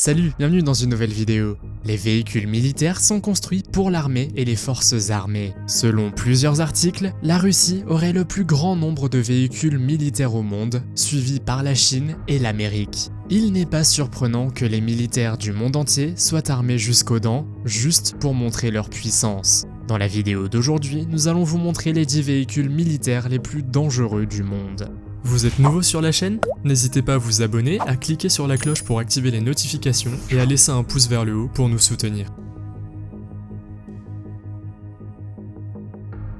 Salut, bienvenue dans une nouvelle vidéo. Les véhicules militaires sont construits pour l'armée et les forces armées. Selon plusieurs articles, la Russie aurait le plus grand nombre de véhicules militaires au monde, suivi par la Chine et l'Amérique. Il n'est pas surprenant que les militaires du monde entier soient armés jusqu'aux dents, juste pour montrer leur puissance. Dans la vidéo d'aujourd'hui, nous allons vous montrer les 10 véhicules militaires les plus dangereux du monde. Vous êtes nouveau sur la chaîne? N'hésitez pas à vous abonner, à cliquer sur la cloche pour activer les notifications et à laisser un pouce vers le haut pour nous soutenir.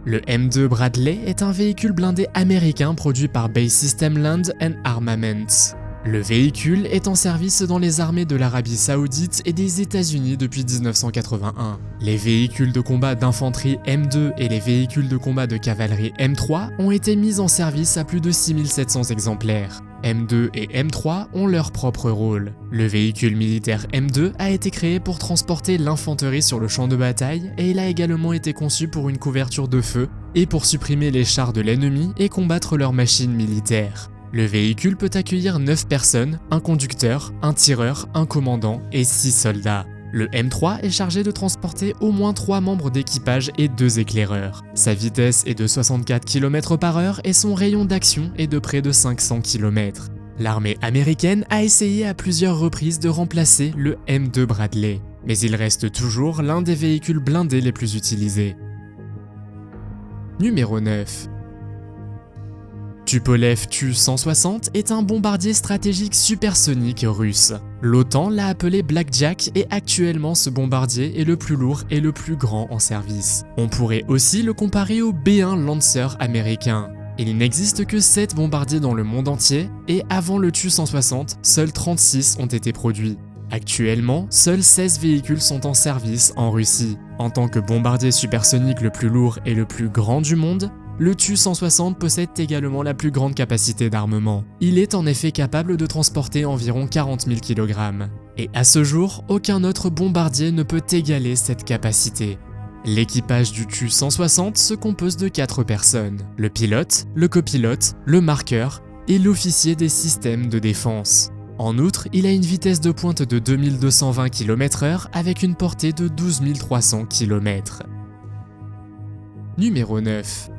Le M2 Bradley est un véhicule blindé américain produit par BAE Systems Land and Armaments. Le véhicule est en service dans les armées de l'Arabie Saoudite et des États-Unis depuis 1981. Les véhicules de combat d'infanterie M2 et les véhicules de combat de cavalerie M3 ont été mis en service à plus de 6700 exemplaires. M2 et M3 ont leur propre rôle. Le véhicule militaire M2 a été créé pour transporter l'infanterie sur le champ de bataille et il a également été conçu pour une couverture de feu et pour supprimer les chars de l'ennemi et combattre leurs machines militaires. Le véhicule peut accueillir 9 personnes, un conducteur, un tireur, un commandant et 6 soldats. Le M3 est chargé de transporter au moins 3 membres d'équipage et 2 éclaireurs. Sa vitesse est de 64 km/h et son rayon d'action est de près de 500 km. L'armée américaine a essayé à plusieurs reprises de remplacer le M2 Bradley, mais il reste toujours l'un des véhicules blindés les plus utilisés. Numéro 9. Tupolev Tu-160 est un bombardier stratégique supersonique russe. L'OTAN l'a appelé Blackjack et actuellement ce bombardier est le plus lourd et le plus grand en service. On pourrait aussi le comparer au B-1 Lancer américain. Il n'existe que 7 bombardiers dans le monde entier et avant le Tu-160, seuls 36 ont été produits. Actuellement, seuls 16 véhicules sont en service en Russie. En tant que bombardier supersonique le plus lourd et le plus grand du monde, le Tu-160 possède également la plus grande capacité d'armement. Il est en effet capable de transporter environ 40 000 kg. Et à ce jour, aucun autre bombardier ne peut égaler cette capacité. L'équipage du Tu-160 se compose de 4 personnes. Le pilote, le copilote, le marqueur et l'officier des systèmes de défense. En outre, il a une vitesse de pointe de 2220 km/h avec une portée de 12 300 km. Numéro 9.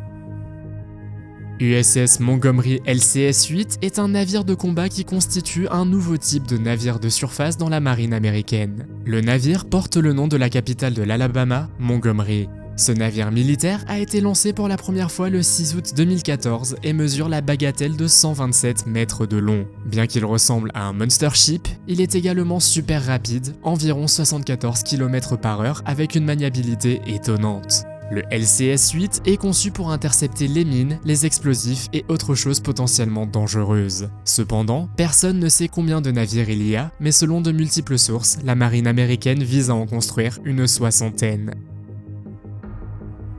USS Montgomery LCS-8 est un navire de combat qui constitue un nouveau type de navire de surface dans la marine américaine. Le navire porte le nom de la capitale de l'Alabama, Montgomery. Ce navire militaire a été lancé pour la première fois le 6 août 2014 et mesure la bagatelle de 127 mètres de long. Bien qu'il ressemble à un monster ship, il est également super rapide, environ 74 km/h avec une maniabilité étonnante. Le LCS-8 est conçu pour intercepter les mines, les explosifs et autres choses potentiellement dangereuses. Cependant, personne ne sait combien de navires il y a, mais selon de multiples sources, la marine américaine vise à en construire une 60aine.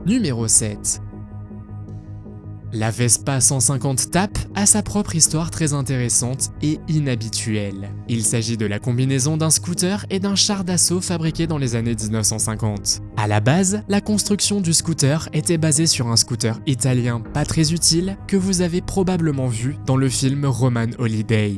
Numéro 7. La Vespa 150 TAP a sa propre histoire très intéressante et inhabituelle. Il s'agit de la combinaison d'un scooter et d'un char d'assaut fabriqué dans les années 1950. À la base, la construction du scooter était basée sur un scooter italien pas très utile que vous avez probablement vu dans le film Roman Holiday.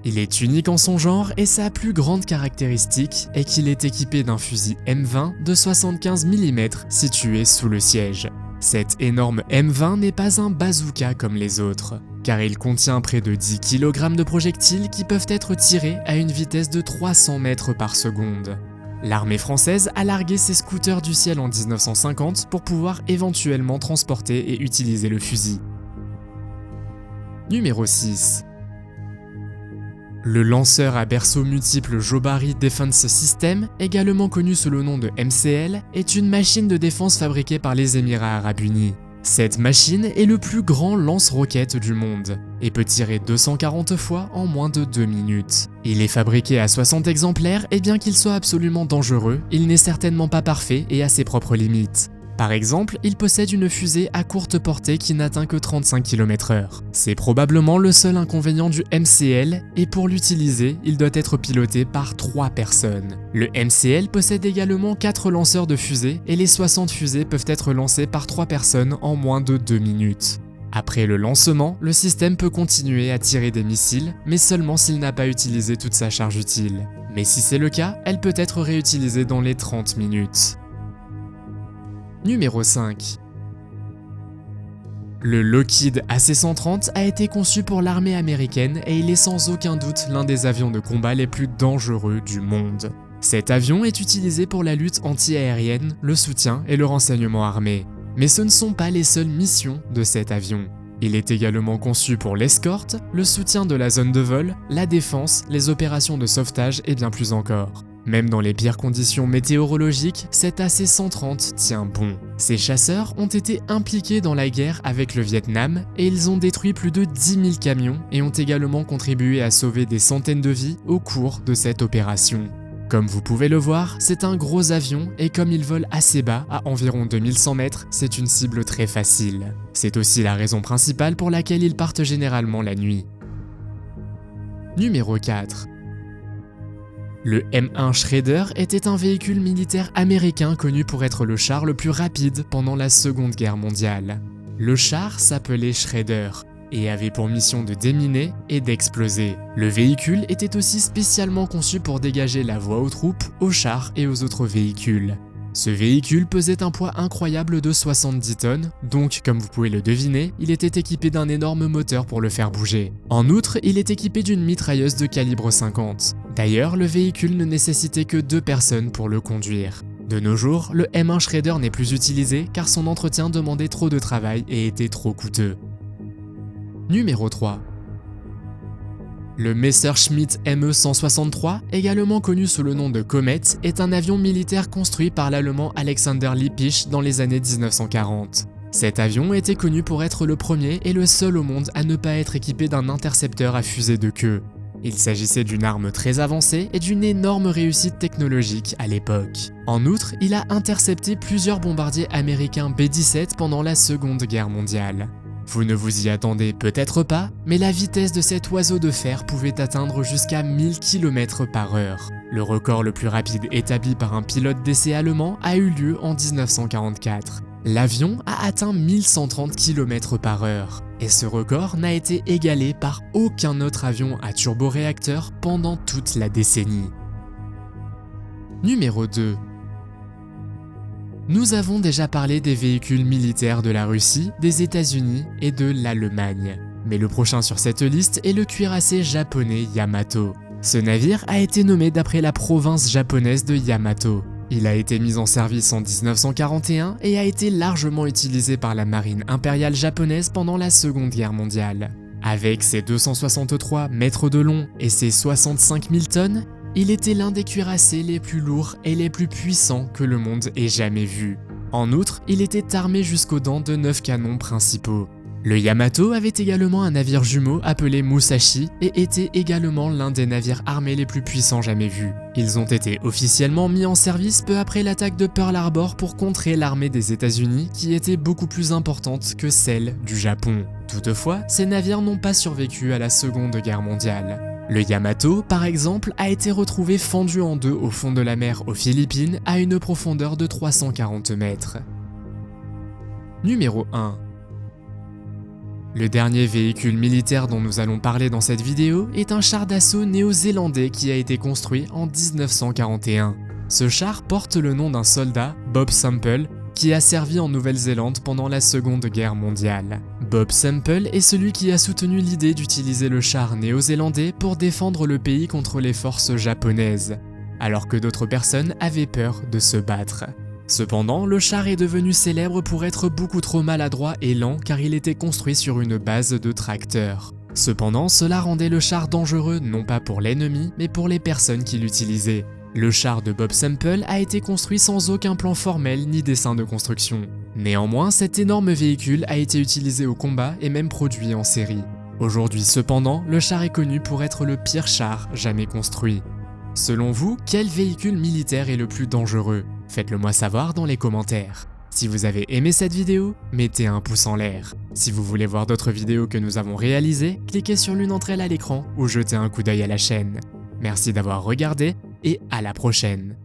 Il est unique en son genre et sa plus grande caractéristique est qu'il est équipé d'un fusil M20 de 75 mm situé sous le siège. Cet énorme M20 n'est pas un bazooka comme les autres, car il contient près de 10 kg de projectiles qui peuvent être tirés à une vitesse de 300 mètres par seconde. L'armée française a largué ses scooters du ciel en 1950 pour pouvoir éventuellement transporter et utiliser le fusil. Numéro 6. Le lanceur à berceau multiple Jobari Defense System, également connu sous le nom de MCL, est une machine de défense fabriquée par les Émirats Arabes Unis. Cette machine est le plus grand lance-roquettes du monde et peut tirer 240 fois en moins de 2 minutes. Il est fabriqué à 60 exemplaires et bien qu'il soit absolument dangereux, il n'est certainement pas parfait et a ses propres limites. Par exemple, il possède une fusée à courte portée qui n'atteint que 35 km/h. C'est probablement le seul inconvénient du MCL et pour l'utiliser, il doit être piloté par 3 personnes. Le MCL possède également 4 lanceurs de fusées et les 60 fusées peuvent être lancées par 3 personnes en moins de 2 minutes. Après le lancement, le système peut continuer à tirer des missiles, mais seulement s'il n'a pas utilisé toute sa charge utile. Mais si c'est le cas, elle peut être réutilisée dans les 30 minutes. Numéro 5. Le Lockheed AC-130 a été conçu pour l'armée américaine et il est sans aucun doute l'un des avions de combat les plus dangereux du monde. Cet avion est utilisé pour la lutte anti-aérienne, le soutien et le renseignement armé. Mais ce ne sont pas les seules missions de cet avion. Il est également conçu pour l'escorte, le soutien de la zone de vol, la défense, les opérations de sauvetage et bien plus encore. Même dans les pires conditions météorologiques, cet AC-130 tient bon. Ces chasseurs ont été impliqués dans la guerre avec le Vietnam et ils ont détruit plus de 10 000 camions et ont également contribué à sauver des centaines de vies au cours de cette opération. Comme vous pouvez le voir, c'est un gros avion et comme il vole assez bas, à environ 2100 mètres, c'est une cible très facile. C'est aussi la raison principale pour laquelle ils partent généralement la nuit. Numéro 4. Le M1 Shredder était un véhicule militaire américain connu pour être le char le plus rapide pendant la Seconde Guerre mondiale. Le char s'appelait Shredder et avait pour mission de déminer et d'exploser. Le véhicule était aussi spécialement conçu pour dégager la voie aux troupes, aux chars et aux autres véhicules. Ce véhicule pesait un poids incroyable de 70 tonnes, donc comme vous pouvez le deviner, il était équipé d'un énorme moteur pour le faire bouger. En outre, il est équipé d'une mitrailleuse de calibre 50. D'ailleurs, le véhicule ne nécessitait que 2 personnes pour le conduire. De nos jours, le M1 Shredder n'est plus utilisé car son entretien demandait trop de travail et était trop coûteux. Numéro 3. Le Messerschmitt Me 163, également connu sous le nom de Comet, est un avion militaire construit par l'allemand Alexander Lippisch dans les années 1940. Cet avion était connu pour être le premier et le seul au monde à ne pas être équipé d'un intercepteur à fusée de queue. Il s'agissait d'une arme très avancée et d'une énorme réussite technologique à l'époque. En outre, il a intercepté plusieurs bombardiers américains B-17 pendant la Seconde Guerre mondiale. Vous ne vous y attendez peut-être pas, mais la vitesse de cet oiseau de fer pouvait atteindre jusqu'à 1000 km/h. Le record le plus rapide établi par un pilote d'essai allemand a eu lieu en 1944. L'avion a atteint 1130 km/h, et ce record n'a été égalé par aucun autre avion à turboréacteur pendant toute la décennie. Numéro 2. Nous avons déjà parlé des véhicules militaires de la Russie, des États-Unis et de l'Allemagne. Mais le prochain sur cette liste est le cuirassé japonais Yamato. Ce navire a été nommé d'après la province japonaise de Yamato. Il a été mis en service en 1941 et a été largement utilisé par la marine impériale japonaise pendant la Seconde Guerre mondiale. Avec ses 263 mètres de long et ses 65 000 tonnes, il était l'un des cuirassés les plus lourds et les plus puissants que le monde ait jamais vus. En outre, il était armé jusqu'aux dents de 9 canons principaux. Le Yamato avait également un navire jumeau appelé Musashi et était également l'un des navires armés les plus puissants jamais vus. Ils ont été officiellement mis en service peu après l'attaque de Pearl Harbor pour contrer l'armée des États-Unis qui était beaucoup plus importante que celle du Japon. Toutefois, ces navires n'ont pas survécu à la Seconde Guerre mondiale. Le Yamato, par exemple, a été retrouvé fendu en deux au fond de la mer aux Philippines à une profondeur de 340 mètres. Numéro 1. Le dernier véhicule militaire dont nous allons parler dans cette vidéo est un char d'assaut néo-zélandais qui a été construit en 1941. Ce char porte le nom d'un soldat, Bob Semple, qui a servi en Nouvelle-Zélande pendant la Seconde Guerre mondiale. Bob Semple est celui qui a soutenu l'idée d'utiliser le char néo-zélandais pour défendre le pays contre les forces japonaises, alors que d'autres personnes avaient peur de se battre. Cependant, le char est devenu célèbre pour être beaucoup trop maladroit et lent car il était construit sur une base de tracteurs. Cependant, cela rendait le char dangereux non pas pour l'ennemi, mais pour les personnes qui l'utilisaient. Le char de Bob Semple a été construit sans aucun plan formel ni dessin de construction. Néanmoins, cet énorme véhicule a été utilisé au combat et même produit en série. Aujourd'hui cependant, le char est connu pour être le pire char jamais construit. Selon vous, quel véhicule militaire est le plus dangereux? Faites-le moi savoir dans les commentaires. Si vous avez aimé cette vidéo, mettez un pouce en l'air. Si vous voulez voir d'autres vidéos que nous avons réalisées, cliquez sur l'une d'entre elles à l'écran ou jetez un coup d'œil à la chaîne. Merci d'avoir regardé et à la prochaine.